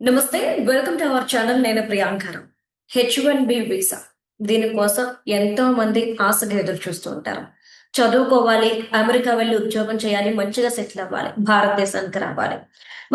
నమస్తే. Welcome to our channel. నేను ప్రియాంకరం. H1B visa దీనికోసం ఎంతో మంది ఆశగా ఎదురు చూస్తూ ఉంటారు. చదువుకోవాలి, అమెరికా వెళ్లి ఉద్యోగం చేయాలి, మంచిగా సెటిల్ అవ్వాలి, భారతదేశానికి రావాలి.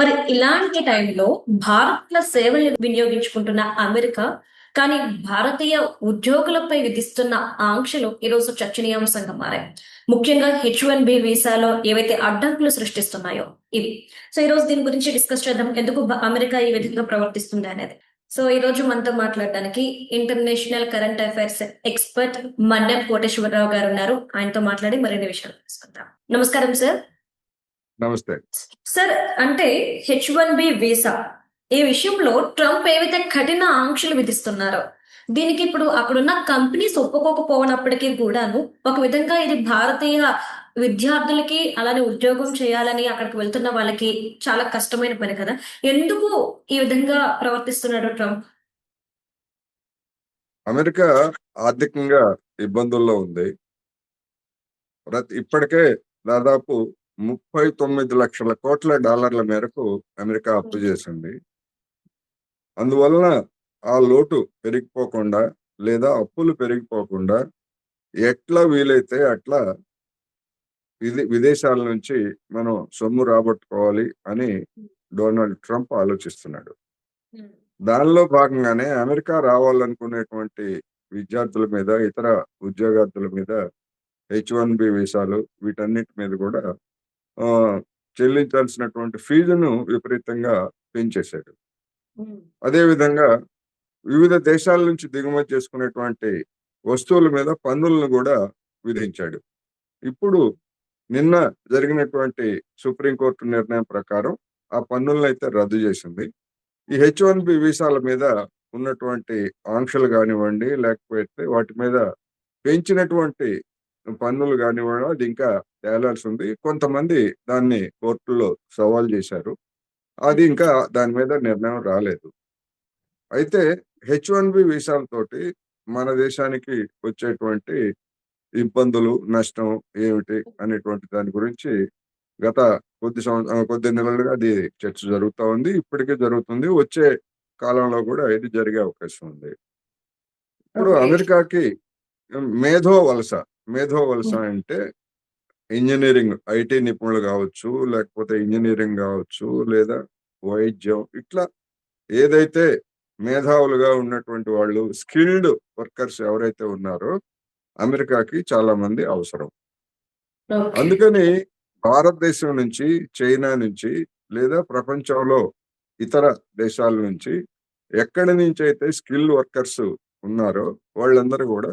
మరి ఇలాంటి టైంలో భారత్‌ల సేవలు వినియోగించుకుంటున్న అమెరికా, కానీ భారతీయ ఉద్యోగులపై విధిస్తున్న ఆంక్షలు ఈరోజు చర్చనీయాంశంగా మారాయి. ముఖ్యంగా H1B వీసాలో ఏవైతే అడ్డంకులు సృష్టిస్తున్నాయో ఇవి. సో ఈరోజు దీని గురించి డిస్కస్ చేద్దాం. ఎందుకు అమెరికా ఈ విధంగా ప్రవర్తిస్తుంది అనేది. సో ఈరోజు మనతో మాట్లాడడానికి international current affairs expert Mannem Koteswararao గారు ఉన్నారు. ఆయనతో మాట్లాడి మరిన్ని విషయాలు తెలుసుకుందాం. నమస్కారం సార్. నమస్తే. సార్, అంటే H1B వీసా ఈ విషయంలో ట్రంప్ ఏవైతే కఠిన ఆంక్షలు విధిస్తున్నారో, దీనికి ఇప్పుడు అక్కడున్న కంపెనీస్ ఒప్పుకోకపోనప్పటికీ కూడాను ఒక విధంగా ఇది భారతీయ విద్యార్థులకి, అలానే ఉద్యోగం చేయాలని అక్కడికి వెళ్తున్న వాళ్ళకి చాలా కష్టమైన పని కదా! ఎందుకు ఈ విధంగా ప్రవర్తిస్తున్నాడు ట్రంప్? అమెరికా ఆర్థికంగా ఇబ్బందుల్లో ఉంది. ఇప్పటికే దాదాపు 39 లక్షల కోట్ల డాలర్ల మేరకు అమెరికా అప్పు చేసింది. అందువలన ఆ లోటు పెరిగిపోకుండా లేదా అప్పులు పెరిగిపోకుండా ఎట్లా వీలైతే అట్లా విదేశాల నుంచి మనం సొమ్ము రాబట్టుకోవాలి అని డొనాల్డ్ ట్రంప్ ఆలోచిస్తున్నాడు. దానిలో భాగంగానే అమెరికా రావాలనుకునేటువంటి విద్యార్థుల మీద, ఇతర ఉద్యోగార్థుల మీద H1B వీసాలు వీటన్నిటి మీద కూడా చెల్లించాల్సినటువంటి ఫీజును విపరీతంగా పెంచేశాడు. అదేవిధంగా వివిధ దేశాల నుంచి దిగుమతి చేసుకునేటువంటి వస్తువుల మీద పన్నులను కూడా విధించాడు. ఇప్పుడు నిన్న జరిగినటువంటి సుప్రీంకోర్టు నిర్ణయం ప్రకారం ఆ పన్నులను అయితే రద్దు చేసింది. ఈ H1B వీసాల మీద ఉన్నటువంటి ఆంక్షలు కానివ్వండి, లేకపోతే వాటి మీద పెంచినటువంటి పన్నులు కానివ్వండి, అది ఇంకా తేలాల్సి ఉంది. కొంతమంది దాన్ని కోర్టులో సవాల్ చేశారు. అది ఇంకా దాని మీద నిర్ణయం రాలేదు. అయితే H1B వీసాలతోటి మన దేశానికి వచ్చేటువంటి ఇబ్బందులు, నష్టం ఏమిటి అనేటువంటి దాని గురించి గత కొద్ది నెలలుగా అది చర్చ జరుగుతా ఉంది. ఇప్పటికే జరుగుతుంది. వచ్చే కాలంలో కూడా ఇది జరిగే అవకాశం ఉంది. ఇప్పుడు అమెరికాకి మేధో వలస అంటే ఇంజనీరింగ్, ఐటీ నిపుణులు కావచ్చు, లేకపోతే ఇంజనీరింగ్ కావచ్చు, లేదా వైద్యం, ఇట్లా ఏదైతే మేధావులుగా ఉన్నటువంటి వాళ్ళు, స్కిల్డ్ వర్కర్స్ ఎవరైతే ఉన్నారో అమెరికాకి చాలా మంది అవసరం. అందుకని భారతదేశం నుంచి, చైనా నుంచి, లేదా ప్రపంచంలో ఇతర దేశాల నుంచి ఎక్కడి నుంచి అయితే స్కిల్ వర్కర్స్ ఉన్నారో వాళ్ళందరూ కూడా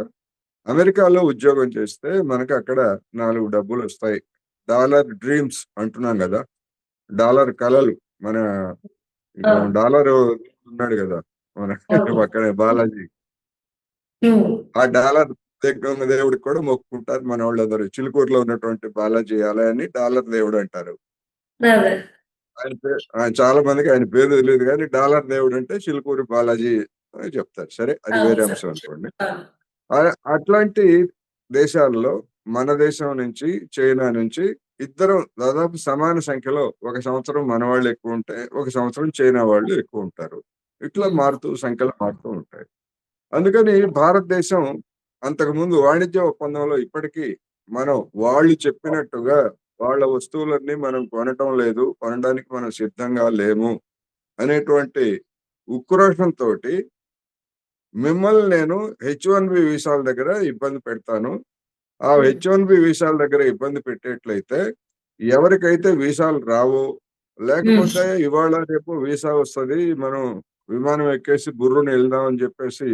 అమెరికాలో ఉద్యోగం చేస్తే మనకు అక్కడ 4 డబ్బులు వస్తాయి. డాలర్ డ్రీమ్స్ అంటున్నాం కదా, డాలర్ కలలు. మన డాలర్ ఉన్నాడు కదా మన పక్కనే బాలాజీ, ఆ డాలర్ దేవుడికి కూడా మొక్కుకుంటారు మన వాళ్ళందరూ. చిలుకూరులో ఉన్నటువంటి బాలాజీ ఆలయాన్ని డాలర్ దేవుడు అంటారు. చాలా మందికి ఆయన పేరు తెలియదు, కానీ డాలర్ దేవుడు అంటే చిలుకూరి బాలాజీ అని చెప్తారు. సరే, అది వేరే అంశం అనుకోండి. అట్లాంటి దేశాల్లో మన దేశం నుంచి, చైనా నుంచి ఇద్దరు దాదాపు సమాన సంఖ్యలో, ఒక సంవత్సరం మన వాళ్ళు ఎక్కువ ఉంటే, ఒక సంవత్సరం చైనా వాళ్ళు ఎక్కువ ఉంటారు. ఇట్లా సంఖ్యలు మారుతూ ఉంటాయి. అందుకని భారతదేశం అంతకుముందు వాణిజ్య ఒప్పందంలో ఇప్పటికీ మనం వాళ్ళు చెప్పినట్టుగా వాళ్ళ వస్తువులన్నీ మనం కొనటం లేదు, కొనడానికి మనం సిద్ధంగా లేము అనేటువంటి ఉక్రోషంతో మిమ్మల్ని నేను H1B వీసాల దగ్గర ఇబ్బంది పెడతాను. ఆ H1B వీసాల దగ్గర ఇబ్బంది పెట్టేట్లయితే ఎవరికైతే వీసాలు రావో, లేకపోతే ఇవాళ రేపు వీసా వస్తుంది, మనం విమానం ఎక్కేసి బుర్రుని వెళ్దాం అని చెప్పేసి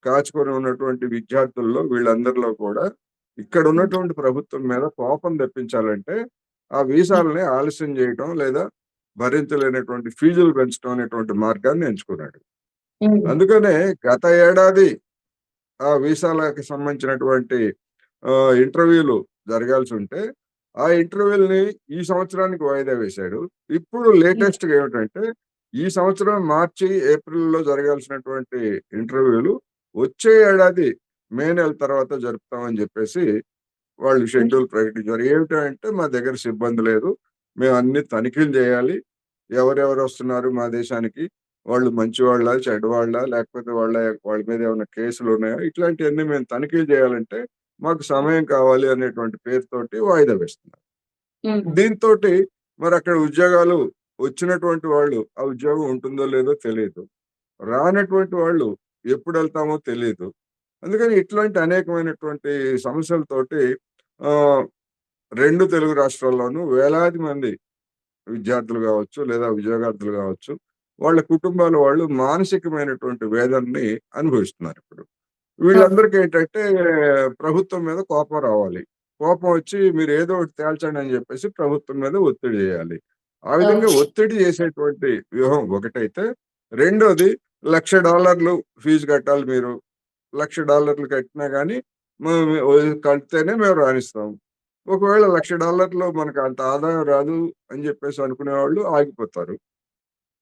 కాచుకొని ఉన్నటువంటి విద్యార్థుల్లో, వీళ్ళందరిలో కూడా ఇక్కడ ఉన్నటువంటి ప్రభుత్వం మీద కోపం తెప్పించాలంటే ఆ వీసాలని ఆలస్యం చేయడం, లేదా భరించలేనటువంటి ఫీజులు పెంచడం అనేటువంటి మార్గాన్ని ఎంచుకున్నాడు. అందుకనే గత ఏడాది ఆ వీసాలకు సంబంధించినటువంటి ఇంటర్వ్యూలు జరగాల్సి ఉంటే ఆ ఇంటర్వ్యూలని ఈ సంవత్సరానికి వాయిదా వేశాడు. ఇప్పుడు లేటెస్ట్ గా ఏమిటంటే ఈ సంవత్సరం మార్చి, ఏప్రిల్లో జరగాల్సినటువంటి ఇంటర్వ్యూలు వచ్చే ఏడాది మే నెల తర్వాత జరుపుతామని చెప్పేసి వాళ్ళు షెడ్యూల్ ప్రకటించారు. ఏమిటంటే మా దగ్గర సిబ్బంది లేదు, మేము అన్ని తనిఖీలు చేయాలి, ఎవరెవరు వస్తున్నారు మా దేశానికి, వాళ్ళు మంచివాళ్ళా, చెడ్డవాళ్ళా, లేకపోతే వాళ్ళ మీద ఏమైనా కేసులు ఉన్నాయా, ఇట్లాంటివన్నీ మేము తనిఖీలు చేయాలంటే మాకు సమయం కావాలి అనేటువంటి పేరుతోటి వాయిదా వేస్తున్నారు. దీంతోటి మరి అక్కడ ఉద్యోగాలు వచ్చినటువంటి వాళ్ళు ఆ ఉద్యోగం ఉంటుందో లేదో తెలియదు. రానటువంటి వాళ్ళు ఎప్పుడు వెళ్తామో తెలియదు. అందుకని ఇట్లాంటి అనేకమైనటువంటి సమస్యలతోటి ఆహ్, 2 తెలుగు రాష్ట్రాల్లోనూ వేలాది మంది విద్యార్థులు గావచ్చు, లేదా ఉద్యోగార్థులు గావచ్చు, వాళ్ళ కుటుంబాల వాళ్ళు మానసికమైనటువంటి వేదనని అనుభవిస్తున్నారిప్పుడు. వీళ్ళందరికీ ఏంటంటే ప్రభుత్వం మీద కోపం రావాలి. కోపం వచ్చి మీరు ఏదో ఒకటి తేల్చండి అని చెప్పేసి ప్రభుత్వం మీద ఒత్తిడి చేయాలి. ఆ విధంగా ఓకే. ఒత్తిడి చేసేటువంటి వ్యూహం ఒకటైతే, రెండోది $1,00,000 ఫీజు కట్టాలి మీరు. $1,00,000 కట్టినా గాని కడితేనే మేము రానిస్తాం. ఒకవేళ $1,00,000 మనకు అంత ఆదాయం రాదు అని చెప్పేసి అనుకునేవాళ్ళు ఆగిపోతారు.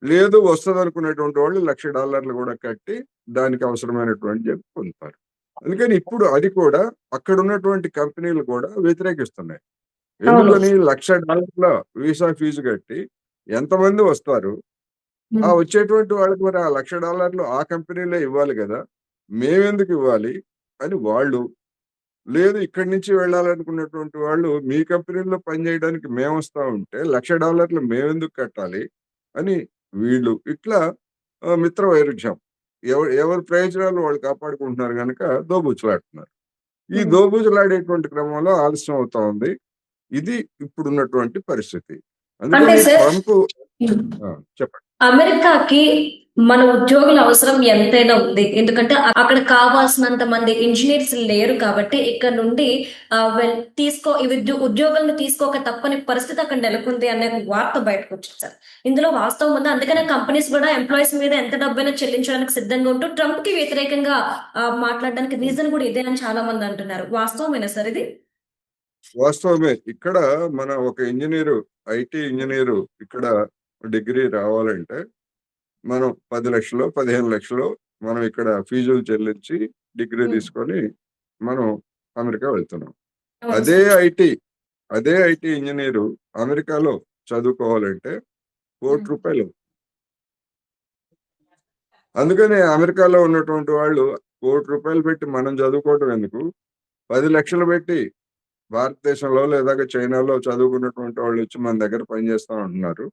లేదు వస్తదనుకునేటువంటి వాళ్ళు $1,00,000 కూడా కట్టి దానికి అవసరమైనటువంటి పొందుతారు. అందుకని ఇప్పుడు అది కూడా అక్కడున్నటువంటి కంపెనీలు కూడా వ్యతిరేకిస్తున్నాయి. అవును. ఎందుకని $1,00,000 వీసా ఫీజు కట్టి ఎంతమంది వస్తారు? ఆ వచ్చేటువంటి వాళ్ళకి మరి ఆ $1,00,000 ఆ కంపెనీలే ఇవ్వాలి గదా! మేమెందుకు ఇవ్వాలి అని వాళ్ళు, లేదు ఇక్కడి నుంచి వెళ్ళాలనుకున్నటువంటి వాళ్ళు మీ కంపెనీలో పనిచేయడానికి మేమొస్తా ఉంటే $1,00,000 మేమెందుకు కట్టాలి అని వీళ్ళు. ఇట్లా మిత్ర వైరుధ్యం. ఎవరి ప్రయోజనాలు వాళ్ళు కాపాడుకుంటున్నారు గనక దోబూచులాడుతున్నారు. ఈ దోబూచులాడేటువంటి క్రమంలో ఆలస్యం అవుతా ఉంది. ఇది ఇప్పుడున్నటువంటి పరిస్థితి. అంటే అందుకని సార్ ట్రంప్ చెప్పండి. అమెరికాకి మన ఉద్యోగుల అవసరం ఎంతైనా ఉంది. ఎందుకంటే అక్కడ కావాల్సినంత మంది ఇంజినీర్స్ లేరు కాబట్టి ఇక్కడ నుండి ఈ ఉద్యోగులను తీసుకోక తప్పని పరిస్థితి అక్కడ నెలకొంది అనే ఒక వార్త బయటకొచ్చింది సార్. ఇందులో వాస్తవం ఉంది. అందుకనే కంపెనీస్ కూడా ఎంప్లాయీస్ మీద ఎంత డబ్బైనా చెల్లించడానికి సిద్ధంగా ఉంటూ ట్రంప్‌కి వ్యతిరేకంగా మాట్లాడడానికి రీజన్ కూడా ఇదే అని చాలా మంది అంటున్నారు. వాస్తవమేనా సార్ ఇది? వాస్తవమే. ఇక్కడ మన ఒక ఐటీ ఇంజినీరు ఇక్కడ డిగ్రీ రావాలంటే మనం 10,00,000 15,00,000 మనం ఇక్కడ ఫీజులు చెల్లించి డిగ్రీ తీసుకొని మనం అమెరికా వెళ్తున్నాం. అవును అదే సార్. ఐటీ, అదే ఐటీ ఇంజినీరు అమెరికాలో చదువుకోవాలంటే ₹1,00,00,000. అందుకని అమెరికాలో ఉన్నటువంటి వాళ్ళు ₹1,00,00,000 పెట్టి మనం చదువుకోవటం ఎందుకు? 10,00,000 పెట్టి భారతదేశంలో లేదా చైనాలో చదువుకున్నటువంటి వాళ్ళొచ్చి మన దగ్గర పనిచేస్తా ఉంటున్నారు.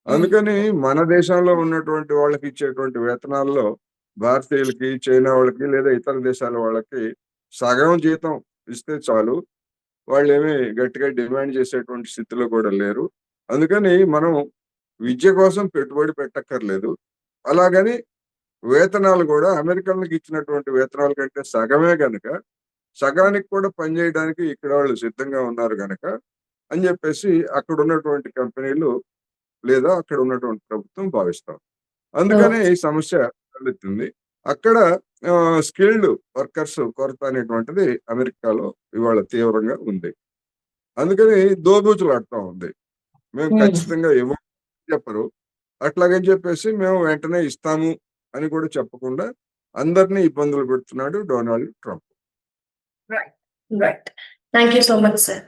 అందుకని మన దేశంలో ఉన్నటువంటి వాళ్ళకి ఇచ్చేటువంటి వేతనాల్లో భారతీయులకి, చైనా వాళ్ళకి లేదా ఇతర దేశాల వాళ్ళకి సగం జీతం ఇస్తే చాలు. వాళ్ళేమి గట్టిగా డిమాండ్ చేసేటువంటి స్థితిలో కూడా లేరు. అందుకని మనం విద్య కోసం పెట్టుబడి పెట్టక్కర్లేదు. అలాగని వేతనాలు గూడా అమెరికన్‌లకి ఇచ్చినటువంటి వేతనాల కంటే సగమే గనక, సగానికి కూడా పనిచేయడానికి ఇక్కడ వాళ్ళు సిద్ధంగా ఉన్నారు గనక అని జెప్పేసి అక్కడున్నటువంటి కంపెనీలు లేదా అక్కడ ఉన్నటువంటి ప్రభుత్వం భావిస్తాం. అందుకనే ఓకే. ఈ సమస్య తలెత్తింది. అక్కడ స్కిల్డ్ వర్కర్స్ కొరత అనేటువంటిది అమెరికాలో ఇవాళ తీవ్రంగా ఉంది. అందుకని దోబూచులాడుతా ఉంది. మేము హ్మ్. ఖచ్చితంగా ఇవ్వము చెప్పరు. అట్లాగని చెప్పేసి మేము వెంటనే ఇస్తాము అని కూడా చెప్పకుండా అందరిని ఇబ్బందులు పెడుతున్నాడు Donald Trump. Right. Right. Thank you so much sir.